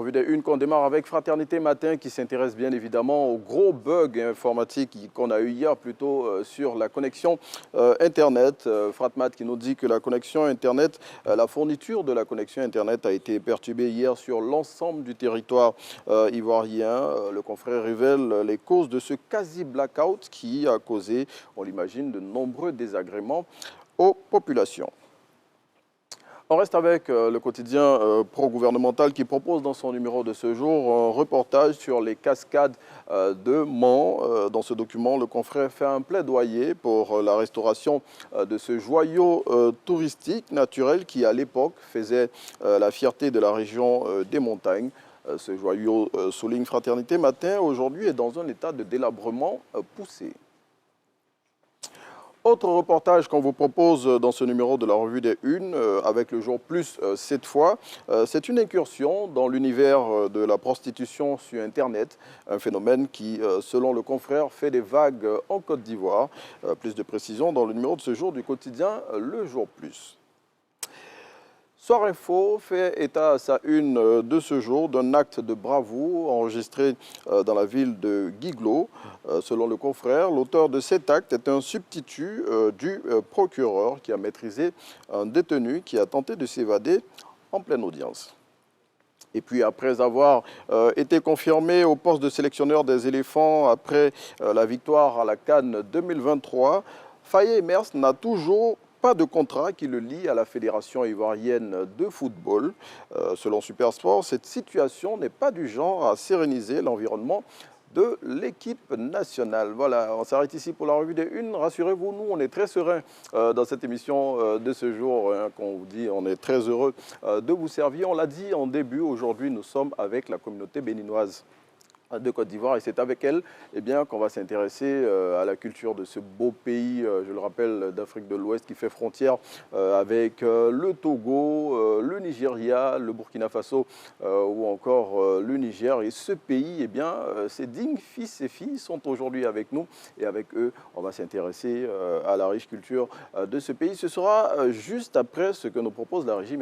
revue des Unes qu'on démarre avec Fraternité Matin qui s'intéresse bien évidemment aux gros bugs informatiques qu'on a eu hier plutôt sur la connexion Internet. Fratmat qui nous dit que la connexion Internet, la fourniture de la connexion Internet a été perturbée hier sur l'ensemble du territoire ivoirien. Le confrère révèle les causes de ce quasi-blackout qui a causé, on l'imagine, de nombreux désagréments aux populations. On reste avec le quotidien pro-gouvernemental qui propose dans son numéro de ce jour un reportage sur les cascades de Mans. Dans ce document, le confrère fait un plaidoyer pour la restauration de ce joyau touristique naturel qui, à l'époque, faisait la fierté de la région des montagnes. Ce joyau, souligne Fraternité Matin, aujourd'hui est dans un état de délabrement poussé. Autre reportage qu'on vous propose dans ce numéro de la revue des Unes, avec le jour plus cette fois, c'est une incursion dans l'univers de la prostitution sur Internet, un phénomène qui, selon le confrère, fait des vagues en Côte d'Ivoire. Plus de précisions dans le numéro de ce jour du quotidien Le Jour Plus. Soir Info fait état à sa une de ce jour d'un acte de bravoure enregistré dans la ville de Guiglo. Selon le confrère, l'auteur de cet acte est un substitut du procureur qui a maîtrisé un détenu qui a tenté de s'évader en pleine audience. Et puis, après avoir été confirmé au poste de sélectionneur des éléphants après la victoire à la CAN 2023, Faye Emers n'a toujours pas de contrat qui le lie à la Fédération ivoirienne de football. Selon Supersport, cette situation n'est pas du genre à séréniser l'environnement de l'équipe nationale. Voilà, on s'arrête ici pour la revue des Unes. Rassurez-vous, nous, on est très sereins dans cette émission de ce jour. Qu'on vous dit, on est très heureux de vous servir. On l'a dit en début, aujourd'hui, nous sommes avec la communauté béninoise de Côte d'Ivoire et c'est avec elle qu'on va s'intéresser à la culture de ce beau pays, je le rappelle, d'Afrique de l'Ouest qui fait frontière avec le Togo, le Nigeria, le Burkina Faso ou encore le Niger. Et ce pays, ces dignes fils et filles sont aujourd'hui avec nous et avec eux, on va s'intéresser à la riche culture de ce pays. Ce sera juste après ce que nous propose la régie.